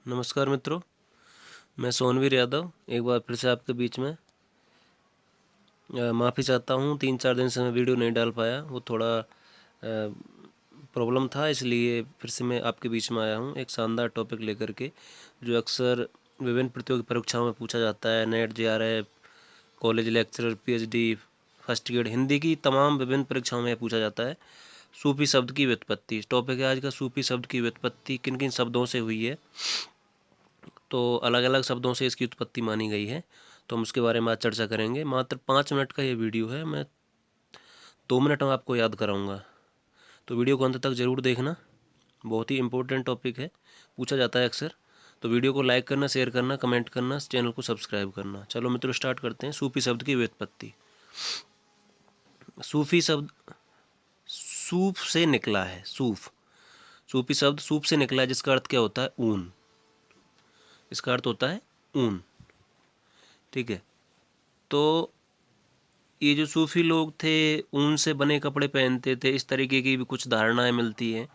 नमस्कार मित्रों, मैं सोनवीर यादव एक बार फिर से आपके बीच में माफ़ी चाहता हूँ। 3-4 दिन से मैं वीडियो नहीं डाल पाया, वो थोड़ा प्रॉब्लम था, इसलिए फिर से मैं आपके बीच में आया हूँ एक शानदार टॉपिक लेकर के, जो अक्सर विभिन्न प्रतियोगी परीक्षाओं में पूछा जाता है। Net, JRF, college lecturer, PhD, first grade, Hindi की तमाम विभिन्न परीक्षाओं में पूछा जाता है। सूफी शब्द की व्युत्पत्ति टॉपिक है आज का। सूफी शब्द की व्युत्पत्ति किन किन शब्दों से हुई है, तो अलग अलग शब्दों से इसकी उत्पत्ति मानी गई है, तो हम उसके बारे में आज चर्चा करेंगे। मात्र 5 मिनट का ये वीडियो है, मैं 2 मिनट में आपको याद कराऊंगा, तो वीडियो को अंत तक ज़रूर देखना। बहुत ही इंपॉर्टेंट टॉपिक है, पूछा जाता है अक्सर। तो वीडियो को लाइक करना, शेयर करना, कमेंट करना, चैनल को सब्सक्राइब करना। चलो मित्रों, स्टार्ट करते हैं। सूफी शब्द की व्युत्पत्ति। सूफी शब्द सूफ से निकला है। सूफी शब्द सूफ से निकला है, जिसका अर्थ क्या होता है? ऊन। इसका अर्थ होता है ऊन। ठीक है, तो ये जो सूफी लोग थे, ऊन से बने कपड़े पहनते थे, इस तरीके की भी कुछ धारणाएं मिलती हैं।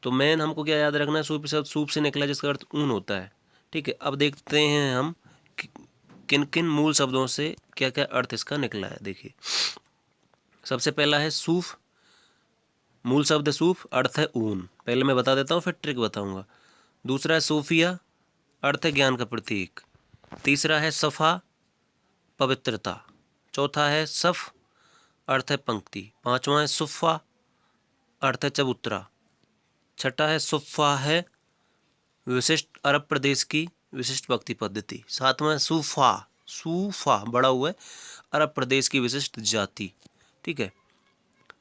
तो मेन हमको क्या याद रखना है? सूफी शब्द सूप से निकला, जिसका अर्थ ऊन होता है। ठीक है, अब देखते हैं हम किन किन मूल शब्दों से क्या क्या अर्थ इसका निकला है। देखिए, सबसे पहला है सूफ। मूल शब्द है सूफ, अर्थ है ऊन। पहले मैं बता देता हूँ, फिर ट्रिक बताऊंगा। दूसरा है सूफिया, अर्थ है ज्ञान का प्रतीक। तीसरा है सफ़ा, पवित्रता। चौथा है सफ़, अर्थ है पंक्ति। पांचवा है सुफ़ा, अर्थ है चबूतरा। छठा है सुफ़ा है विशिष्ट अरब प्रदेश की विशिष्ट भक्ति पद्धति। सातवां है सूफ़ा, सूफ़ा बड़ा हुआ है, अरब प्रदेश की विशिष्ट जाति। ठीक है,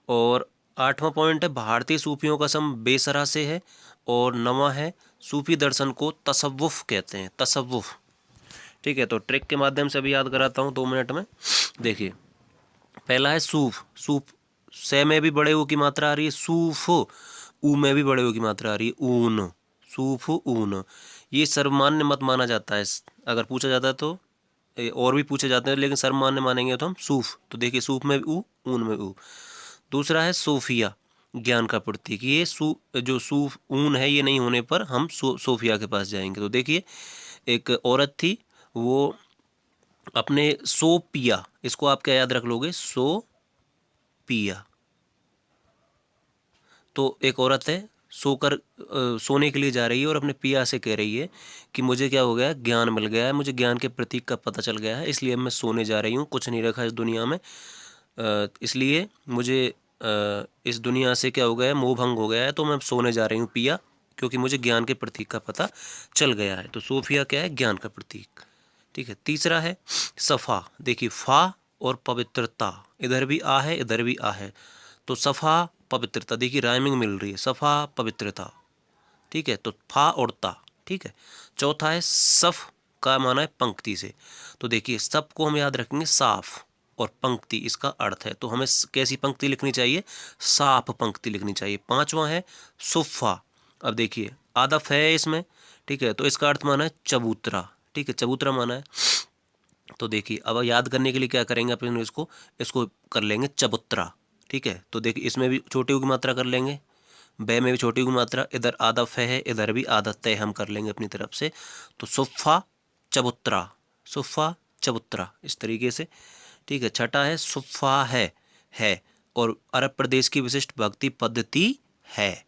और 8वां पॉइंट है भारतीय सूफियों का सम बेसरा से है। और 9वां है सूफी दर्शन को तसव्वुफ़ कहते हैं, तसव्वुफ़। ठीक है, तो ट्रिक के माध्यम से अभी याद कराता हूँ 2 मिनट में। देखिए, पहला है सूफ। सूफ से में भी बड़े ऊ की मात्रा आ रही है, सूफ ऊ में भी बड़े ऊ की मात्रा आ रही है, ऊन। सूफ ऊन, ये सर्वमान्य मत माना जाता है। अगर पूछा जाता है तो और भी पूछे जाते हैं, लेकिन सर्वमान्य मानेंगे तो हम सूफ। तो देखिए, सूफ में भी ऊ, ऊन में ऊ। दूसरा है सोफिया, ज्ञान का प्रतीक। ये जो सूफ ऊन है, ये नहीं होने पर हम सोफिया के पास जाएंगे। तो देखिए, एक औरत थी, वो अपने सो पिया, इसको आप क्या याद रख लोगे? सो पिया। तो एक औरत है, सोने के लिए जा रही है और अपने पिया से कह रही है कि मुझे क्या हो गया? ज्ञान मिल गया है, मुझे ज्ञान के प्रतीक का पता चल गया है, इसलिए मैं सोने जा रही हूँ। कुछ नहीं रखा इस दुनिया में, इसलिए मुझे इस दुनिया से क्या हो गया है? मोह भंग हो गया है, तो मैं सोने जा रही हूँ पिया, क्योंकि मुझे ज्ञान के प्रतीक का पता चल गया है। तो सोफिया क्या है? ज्ञान का प्रतीक। ठीक है, तीसरा है सफ़ा। देखिए, फा और पवित्रता, इधर भी आ है, इधर भी आ है, तो सफ़ा पवित्रता। देखिए, राइमिंग मिल रही है, सफ़ा पवित्रता। ठीक है, तो फा और ता। ठीक है, चौथा है सफ़, का माना है पंक्ति से। तो देखिए, सब को हम याद रखेंगे साफ, और पंक्ति इसका अर्थ है। तो हमें कैसी पंक्ति लिखनी चाहिए? साफ पंक्ति लिखनी चाहिए। पांचवा है सुफ़ा। अब देखिए, आदफ है इसमें। ठीक है, तो इसका अर्थ माना है चबूतरा। ठीक है, चबूतरा माना है। तो देखिए, अब याद करने के लिए क्या करेंगे अपन? इसको इसको कर लेंगे चबूतरा। ठीक है, तो देखिए, इसमें भी छोटी की मात्रा कर लेंगे, बे में भी छोटी की मात्रा, इधर आधा फे है, इधर भी आधा तय हम कर लेंगे अपनी तरफ से। तो सुफ़ा चबूतरा, सुफ़ा चबूतरा, इस तरीके से। ठीक है, छठा है सुफ़ा है, और अरब प्रदेश की विशिष्ट भक्ति पद्धति है।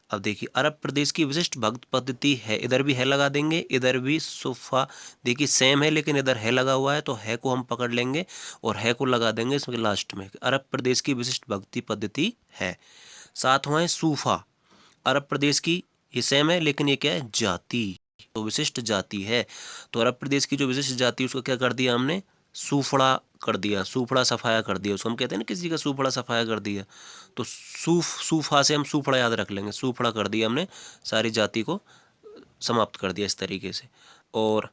अब देखिए, अरब प्रदेश की विशिष्ट भक्त पद्धति है, इधर भी है लगा देंगे, इधर भी सुफ़ा। देखिए, सेम है, लेकिन इधर है लगा हुआ है, तो है को हम पकड़ लेंगे और है को लगा देंगे इसमें लास्ट में। अरब प्रदेश की विशिष्ट भक्ति पद्धति है। सातवां है सूफा, अरब प्रदेश की, ये सेम है, लेकिन ये क्या है? जाति, तो विशिष्ट जाति है। तो अरब प्रदेश की जो विशिष्ट जाति, उसको क्या कर दिया हमने? सूफड़ा कर दिया, सूफड़ा सफाया कर दिया, उसको हम कहते हैं ना, किसी का सूफड़ा सफाया कर दिया। तो सूफा से हम सूफड़ा याद रख लेंगे, सूफड़ा कर दिया हमने, सारी जाति को समाप्त कर दिया इस तरीके से। और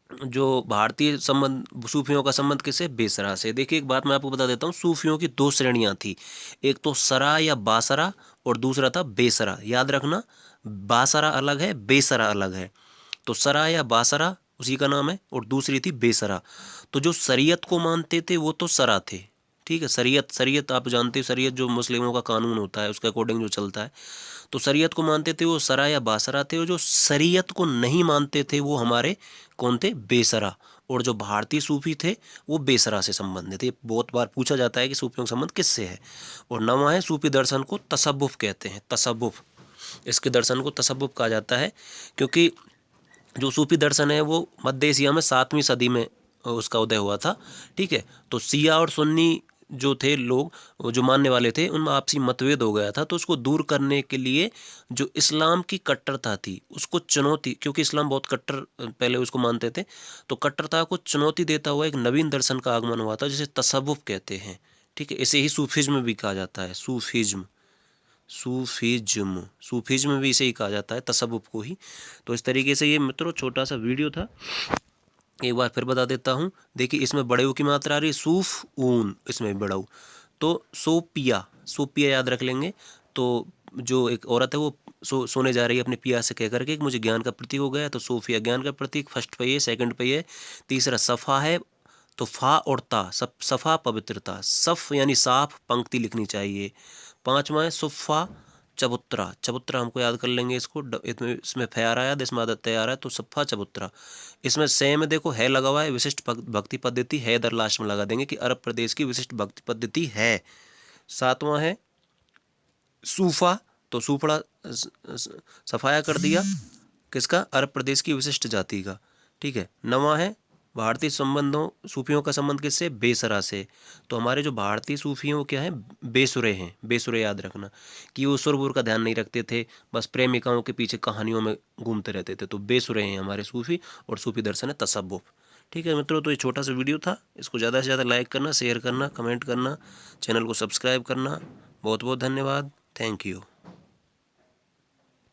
जो भारतीय संबंध, सूफियों का संबंध किससे? बेसरा से। देखिए, एक बात मैं आपको बता देता हूँ, सूफियों की 2 श्रेणियाँ थी, एक तो सरा या बासरा, और दूसरा था बेसरा। याद रखना, बासरा अलग है, बेसरा अलग है। तो सरा या बासरा उसी का नाम है, और दूसरी थी बेसरा। तो जो शरीयत को मानते थे वो तो सरा थे। ठीक है, शरीयत आप जानते हो, शरीयत जो मुस्लिमों का कानून होता है, उसके अकॉर्डिंग जो चलता है। तो शरीयत को मानते थे वो सरा या बासरा थे, और जो शरीयत को नहीं मानते थे वो हमारे कौन थे, बेसरा। और जो भारतीय सूफी थे वो बेसरा से संबंधित। ये बहुत बार पूछा जाता है कि सूफियों का संबंध किससे है। और नवा है, सूफी दर्शन को तसव्वुफ कहते हैं, तसव्वुफ, इसके दर्शन को तसव्वुफ कहा जाता है, क्योंकि जो सूफी दर्शन है वो मध्य एशिया में 7वीं सदी में उसका उदय हुआ था। ठीक है, तो शिया और सुन्नी जो थे लोग, जो मानने वाले थे, उनमें आपसी मतभेद हो गया था। तो उसको दूर करने के लिए जो इस्लाम की कट्टरता थी उसको चुनौती, क्योंकि इस्लाम बहुत कट्टर पहले उसको मानते थे, तो कट्टरता को चुनौती देता हुआ एक नवीन दर्शन का आगमन हुआ था जिसे तसव्वुफ कहते हैं। ठीक है, इसे ही सूफिज्म भी कहा जाता है, सूफिज्म, सूफिज्म, सूफिज्म भी इसे ही कहा जाता है, तसव्वुफ को ही। तो इस तरीके से ये मित्रों छोटा सा वीडियो था, एक बार फिर बता देता हूँ। देखिए इसमें बड़े ऊ की मात्रा आ रही है, सूफ ऊन, इसमें भी बड़ा ऊ। तो सोपिया, सोपिया याद रख लेंगे। तो जो एक औरत है वो सोने जा रही है अपने पिया से कह करके कि मुझे ज्ञान का प्रतीक हो गया, तो सोफिया ज्ञान का प्रतीक फर्स्ट पे है, सेकंड पे है। तीसरा सफ़ा है, तो फा और ता, सफ़ा पवित्रता, सफ़ यानी साफ, पंक्ति लिखनी चाहिए। पांचवा है सुफ़ा चबुत्रा, चबुत्रा हमको याद कर लेंगे इसको, इसमें फे आ रहा है, इसमें आदत तय आ रहा है, तो सफ़ा चबुत्रा। इसमें से में देखो है लगा हुआ है, विशिष्ट भक्ति पद्धति है, इधर लास्ट में लगा देंगे कि अरब प्रदेश की विशिष्ट भक्ति पद्धति है। सातवां है सूफा, तो सूफड़ा सफाया कर दिया किसका, अरब प्रदेश की विशिष्ट जाति का। ठीक है, नवा है भारतीय संबंधों, सूफियों का संबंध किससे, बेसरा से। तो हमारे जो भारतीय सूफी हैं वो क्या है, बेसुरे हैं। बेसुरे याद रखना कि वो सुरबुर का ध्यान नहीं रखते थे, बस प्रेमिकाओं के पीछे कहानियों में घूमते रहते थे। तो बेसुरे हैं हमारे सूफी, और सूफी दर्शन है तसव्वुफ। ठीक है मित्रों, तो ये छोटा सा वीडियो था, इसको ज़्यादा से ज़्यादा लाइक करना, शेयर करना, कमेंट करना, चैनल को सब्सक्राइब करना। बहुत बहुत धन्यवाद, थैंक यू।